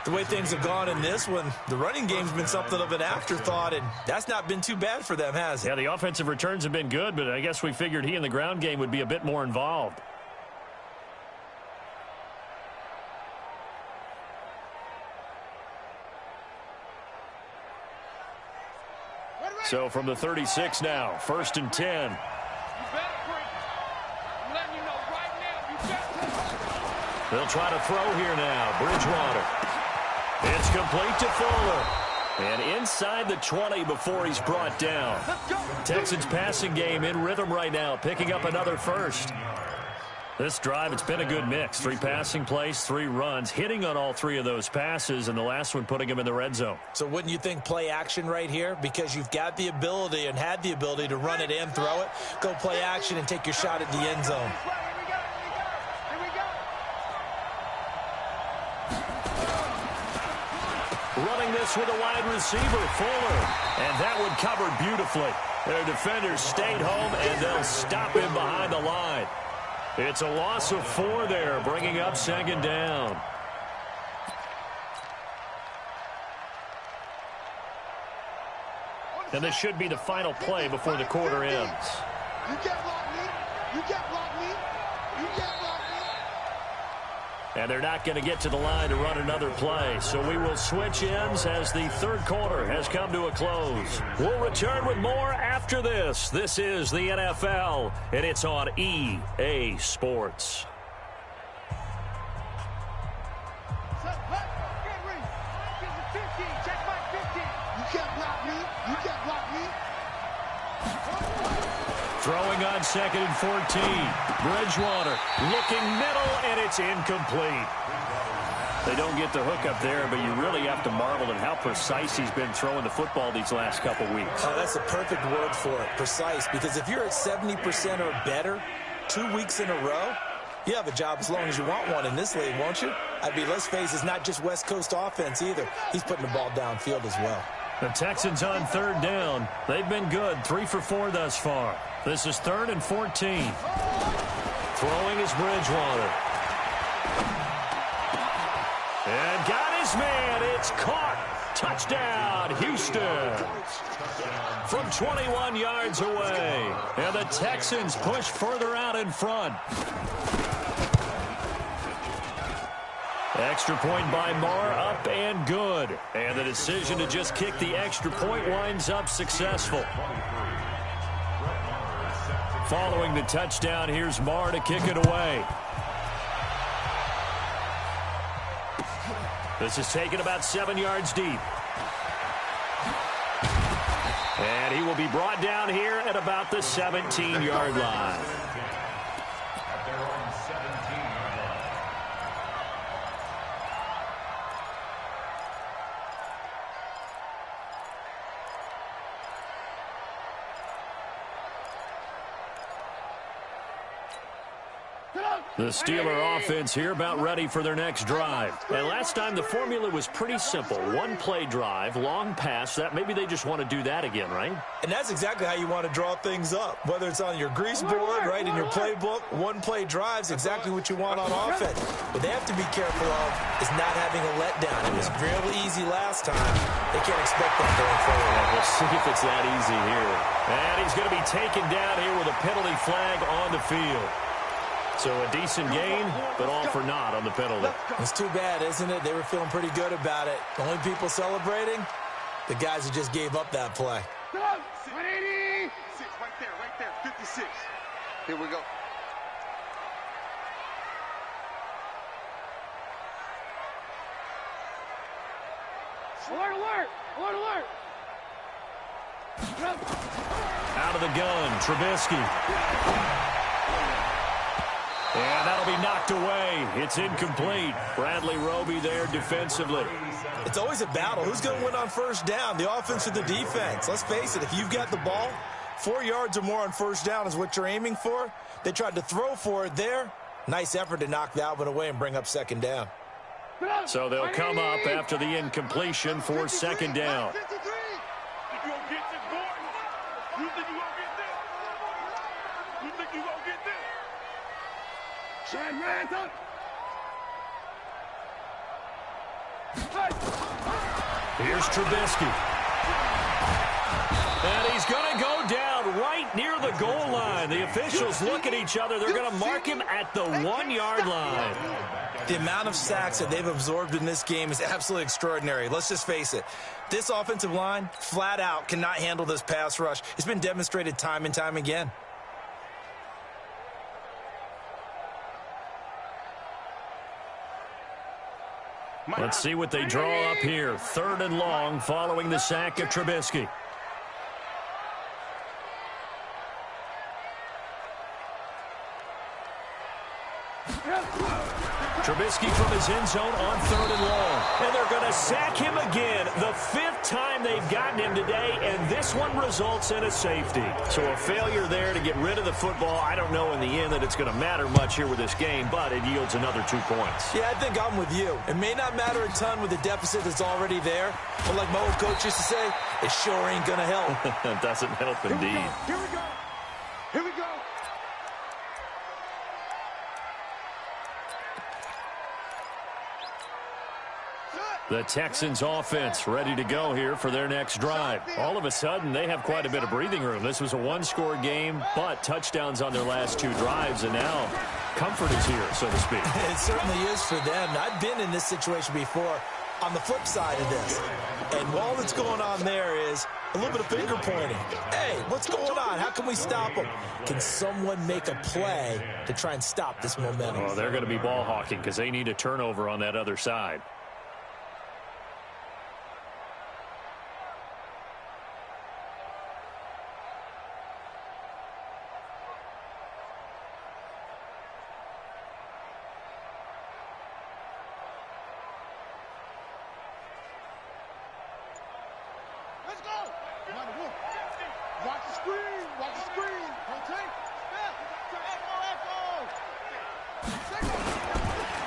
The way things have gone in this one, the running game's been something of an afterthought, and that's not been too bad for them, has it? Yeah, the offensive returns have been good, but I guess we figured he in the ground game would be a bit more involved. So from the 36 now, 1st and 10. They'll try to throw here now. Bridgewater. It's complete to Fuller. And inside the 20 before he's brought down. Texans passing game in rhythm right now, picking up another 1st. This drive, it's been a good mix. 3 passing plays, 3 runs, hitting on all 3 of those passes, and the last one putting him in the red zone. So wouldn't you think play action right here? Because you've got the ability and had the ability to run it and throw it. Go play action and take your shot at the end zone. Running this with a wide receiver, Fuller. And that one covered beautifully. Their defenders stayed home, and they'll stop him behind the line. It's a loss of 4 there, bringing up 2nd down. And this should be the final play before the quarter ends. You can't block me. You can't block me. You can't block me. And they're not going to get to the line to run another play. So we will switch ends as the 3rd quarter has come to a close. We'll return with more after this. This is the NFL, and it's on EA Sports. Throwing on 2nd and 14. Bridgewater looking middle, and it's incomplete. They don't get the hook up there, but you really have to marvel at how precise he's been throwing the football these last couple weeks. Oh, that's a perfect word for it, precise, because if you're at 70% or better 2 weeks in a row, you have a job as long as you want one in this league, won't you? I mean, let's face it, it's not just West Coast offense either. He's putting the ball downfield as well. The Texans on 3rd down. They've been good, 3 for 4 thus far. This is 3rd and 14. Throwing is Bridgewater. And got his man. It's caught. Touchdown, Houston. From 21 yards away. And the Texans push further out in front. Extra point by Marr, up and good. And the decision to just kick the extra point winds up successful. Following the touchdown, here's Marr to kick it away. This is taken about 7 yards deep. And he will be brought down here at about the 17-yard line. At their own 17-yard line. The Steeler offense here about ready for their next drive. And last time the formula was pretty simple. One play drive, long pass. That maybe they just want to do that again, right? And that's exactly how you want to draw things up. Whether it's on your grease board, right, in your playbook, one play drives exactly what you want on offense. What they have to be careful of is not having a letdown. It was real easy last time. They can't expect that going forward. Yeah, we'll see if it's that easy here. And he's going to be taken down here with a penalty flag on the field. So a decent gain, but all for naught on the penalty. It's too bad, isn't it? They were feeling pretty good about it. The only people celebrating, the guys who just gave up that play. 180! Right there, 56. Here we go. Alert! Out of the gun, Trubisky. And that'll be knocked away. It's incomplete. Bradley Roby there defensively. It's always a battle. Who's going to win on first down, the offense or the defense? Let's face it, if you've got the ball, 4 yards or more on first down is what you're aiming for. They tried to throw for it there. Nice effort to knock that one away and bring up second down. So they'll come up after the incompletion for second down. Here's Trubisky. And he's going to go down right near the goal line. The officials look at each other. They're going to mark him at the 1 yard line. The amount of sacks that they've absorbed in this game is absolutely extraordinary. Let's just face it. This offensive line, flat out, cannot handle this pass rush. It's been demonstrated time and time again. Let's see what they draw up here. 3rd and long following the sack of Trubisky. Trubisky from his end zone on 3rd and long. And they're going to sack him again. The 5th time they've gotten him today, and this one results in a safety. So a failure there to get rid of the football. I don't know in the end that it's going to matter much here with this game, but it yields another 2 points. Yeah, I think I'm with you. It may not matter a ton with the deficit that's already there, but like my old coach used to say, it sure ain't going to help. It doesn't help indeed. Here we go. The Texans offense ready to go here for their next drive. All of a sudden, they have quite a bit of breathing room. This was a one-score game, but touchdowns on their last 2 drives, and now comfort is here, so to speak. It certainly is for them. I've been in this situation before on the flip side of this. And all that's going on there is a little bit of finger pointing. Hey, what's going on? How can we stop them? Can someone make a play to try and stop this momentum? Well, they're going to be ball hawking because they need a turnover on that other side.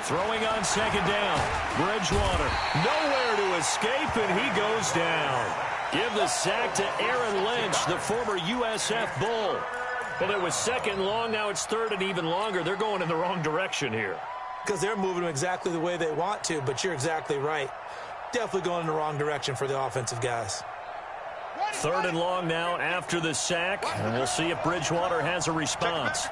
Throwing on second down. Bridgewater nowhere to escape, and he goes down. Give the sack to Aaron Lynch, the former USF Bull. Well, it was 2nd long. Now it's 3rd and even longer. They're going in the wrong direction here. Because they're moving them exactly the way they want to, but you're exactly right. Definitely going in the wrong direction for the offensive guys. 3rd and long now after the sack, and we'll see if Bridgewater has a response.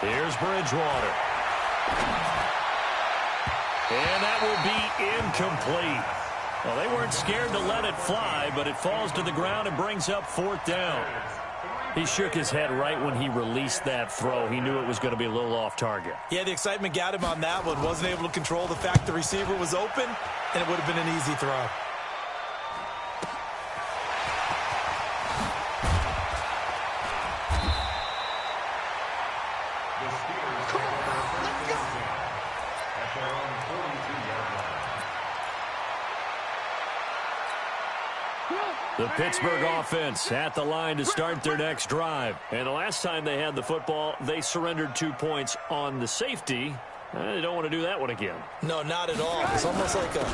Here's Bridgewater. And that will be incomplete. Well, they weren't scared to let it fly, but it falls to the ground and brings up 4th down. He shook his head right when he released that throw. He knew it was going to be a little off target. Yeah, the excitement got him on that one. Wasn't able to control the fact the receiver was open, and it would have been an easy throw. The Steelers The Pittsburgh offense at the line to start their next drive. And the last time they had the football, they surrendered 2 points on the safety. They don't want to do that one again. No, not at all. It's almost like a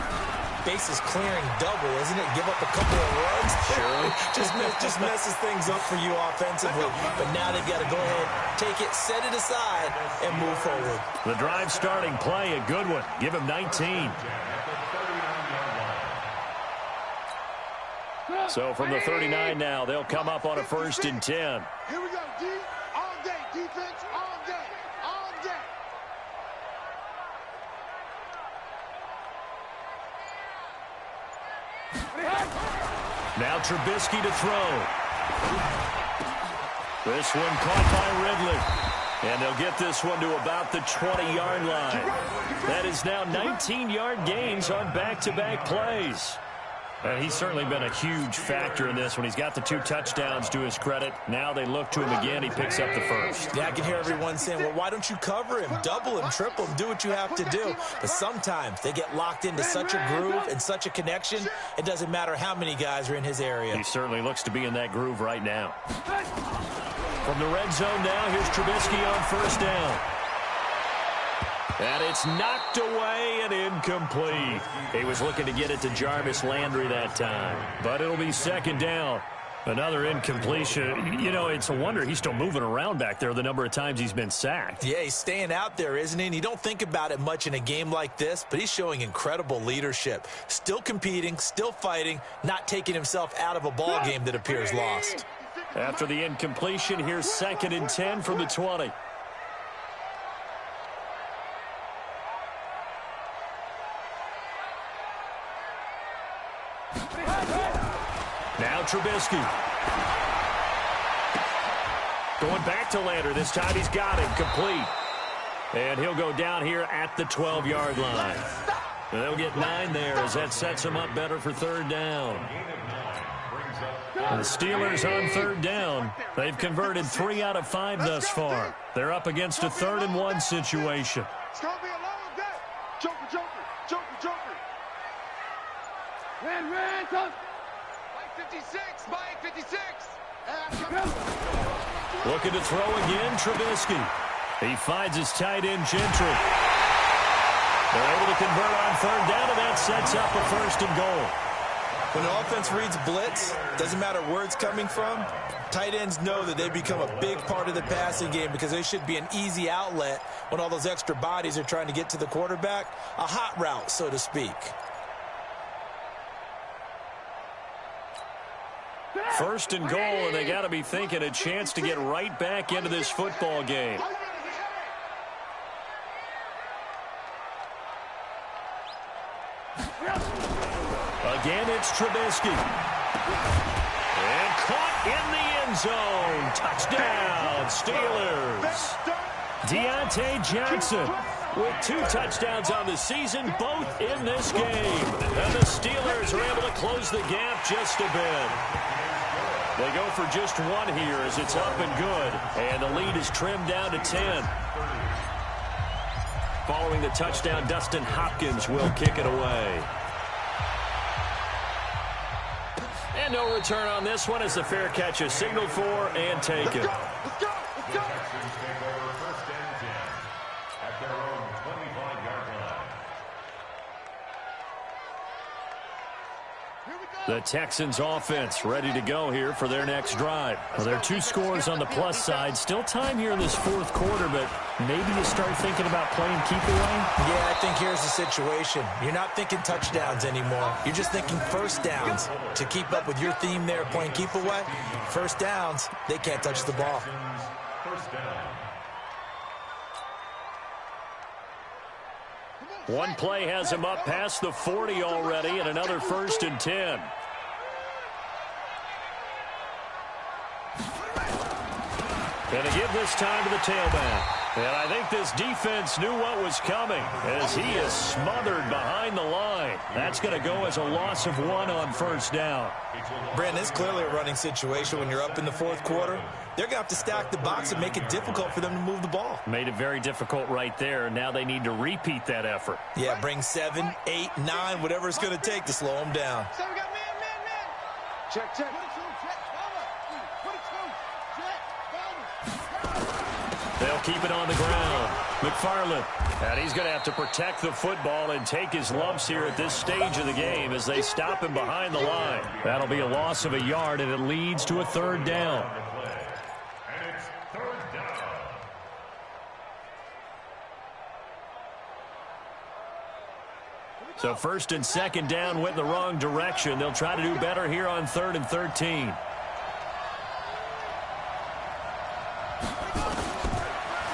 bases clearing double, isn't it? Give up a couple of runs. Sure. just messes things up for you offensively. But now they've got to go ahead, take it, set it aside, and move forward. The drive starting play, a good one. Give him 19. So from the 39 now, they'll come up on a 1st and 10. Here we go, D. All day, defense, all day, all day. Now Trubisky to throw. This one caught by Ridley. And they'll get this one to about the 20-yard line. That is now 19-yard gains on back-to-back plays. And he's certainly been a huge factor in this when he's got the 2 touchdowns to his credit. Now they look to him again. He picks up the first. Yeah, I can hear everyone saying, well, why don't you cover him, double him, triple him, do what you have to do. But sometimes they get locked into such a groove and such a connection, it doesn't matter how many guys are in his area. He certainly looks to be in that groove right now. From the red zone now, here's Trubisky on 1st down. And it's knocked away and incomplete. He was looking to get it to Jarvis Landry that time. But it'll be 2nd down. Another incompletion. You know, it's a wonder he's still moving around back there the number of times he's been sacked. Yeah, he's staying out there, isn't he? And you don't think about it much in a game like this, but he's showing incredible leadership. Still competing, still fighting, not taking himself out of a ball game that appears lost. After the incompletion, here's 2nd and 10 from the 20. Now Trubisky. Going back to Landry. This time he's got him complete. And he'll go down here at the 12-yard line. And they'll get 9 there as that sets him up better for 3rd down. And the Steelers on 3rd down. They've converted 3 out of 5 thus far. They're up against a 3rd and 1 situation. It's going to be a long day. Joker, Joker, Joker, Joker. Ran, Mike 56, Mike 56. Looking to throw again, Trubisky. He finds his tight end, Gentry. They're able to convert on 3rd down, and that sets up a 1st and goal. When the offense reads blitz, doesn't matter where it's coming from, tight ends know that they become a big part of the passing game because they should be an easy outlet when all those extra bodies are trying to get to the quarterback. A hot route, so to speak. 1st and goal, and they got to be thinking a chance to get right back into this football game. Again, it's Trubisky. And caught in the end zone. Touchdown, Steelers. Deontay Johnson with 2 touchdowns on the season, both in this game. And the Steelers are able to close the gap just a bit. They go for just 1 here as it's up and good. And the lead is trimmed down to 10. Following the touchdown, Dustin Hopkins will kick it away. And no return on this one as the fair catch is signaled for and taken. Let's go, let's go. The Texans offense ready to go here for their next drive. Well, there are 2 scores on the plus side. Still time here in this 4th quarter, but maybe you start thinking about playing keep away? Yeah, I think here's the situation. You're not thinking touchdowns anymore. You're just thinking 1st downs. To keep up with your theme there, playing keep away, 1st downs, they can't touch the ball. One play has him up past the 40 already, and another 1st and 10. Gonna give this time to the tailback. And I think this defense knew what was coming as he is smothered behind the line. That's going to go as a loss of 1 on 1st down. Brandon, it's clearly a running situation when you're up in the 4th quarter. They're going to have to stack the box and make it difficult for them to move the ball. Made it very difficult right there. Now they need to repeat that effort. Yeah, bring 7, 8, 9, whatever it's going to take to slow them down. So we got man. Check, check. They'll keep it on the ground. McFarland. And he's going to have to protect the football and take his lumps here at this stage of the game as they stop him behind the line. That'll be a loss of a yard, and it leads to a third down. And it's third down. So first and second down went in the wrong direction. They'll try to do better here on 3rd and 13.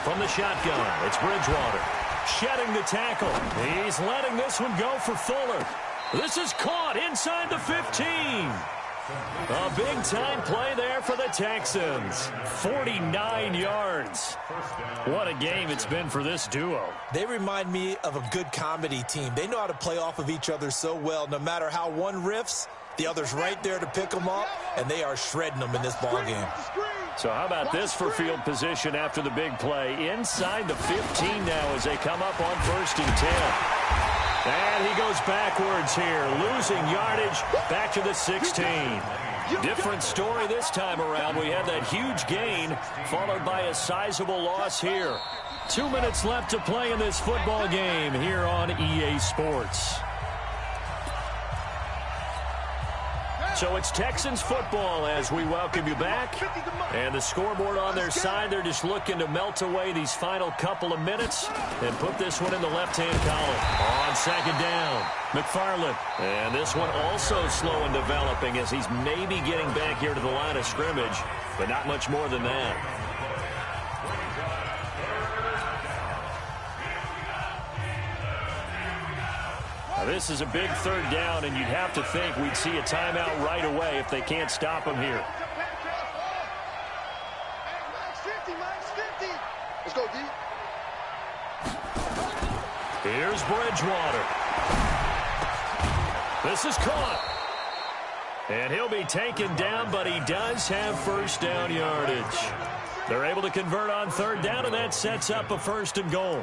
From the shotgun, it's Bridgewater. Shedding the tackle. He's letting this one go for Fuller. This is caught inside the 15. A big-time play there for the Texans. 49 yards. What a game it's been for this duo. They remind me of a good comedy team. They know how to play off of each other so well. No matter how one riffs, the other's right there to pick them up, and they are shredding them in this ball game. So how about this for field position after the big play? Inside the 15 now as they come up on 1st and 10. And he goes backwards here, losing yardage back to the 16. Different story this time around. We had that huge gain followed by a sizable loss here. 2 minutes left to play in this football game here on EA Sports. So it's Texans football as we welcome you back. And the scoreboard on their side, they're just looking to melt away these final couple of minutes and put this one in the left-hand column. On second down, McFarland. And this one also slow in developing as he's maybe getting back here to the line of scrimmage, but not much more than that. Now, this is a big third down, and you'd have to think we'd see a timeout right away if they can't stop him here. Let's go, D. Here's Bridgewater. This is caught. And he'll be taken down, but he does have first down yardage. They're able to convert on third down, and that sets up a 1st and goal.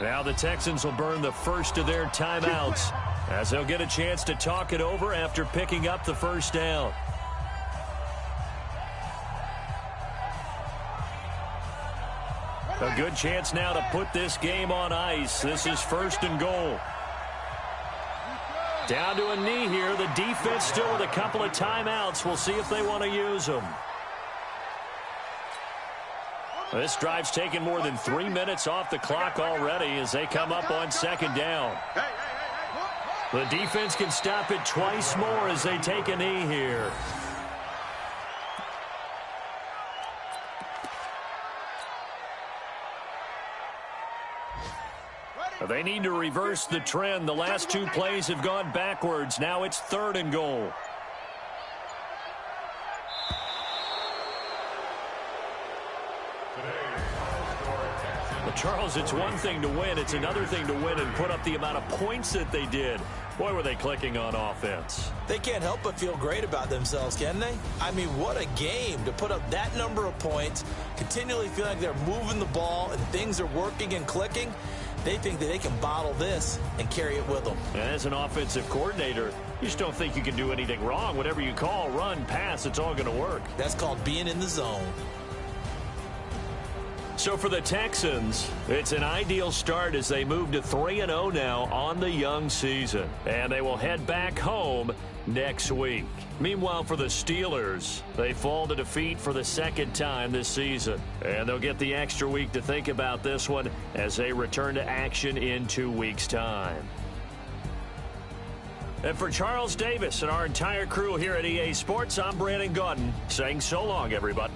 Now the Texans will burn the first of their timeouts as they'll get a chance to talk it over after picking up the first down. A good chance now to put this game on ice. This is 1st and goal. Down to a knee here. The defense still with a couple of timeouts. We'll see if they want to use them. This drive's taken more than 3 minutes off the clock already as they come up on second down. The defense can stop it twice more as they take a knee here. They need to reverse the trend. The last 2 plays have gone backwards. Now it's 3rd and goal. Well, Charles, it's one thing to win. It's another thing to win and put up the amount of points that they did. Boy, were they clicking on offense. They can't help but feel great about themselves, can they? I mean, what a game to put up that number of points, continually feel like they're moving the ball and things are working and clicking. They think that they can bottle this and carry it with them. And as an offensive coordinator, you just don't think you can do anything wrong. Whatever you call, run, pass, it's all going to work. That's called being in the zone. So for the Texans, it's an ideal start as they move to 3-0 now on the young season. And they will head back home next week. Meanwhile, for the Steelers, they fall to defeat for the 2nd time this season. And they'll get the extra week to think about this one as they return to action in 2 weeks' time. And for Charles Davis and our entire crew here at EA Sports, I'm Brandon Gaudin saying so long, everybody.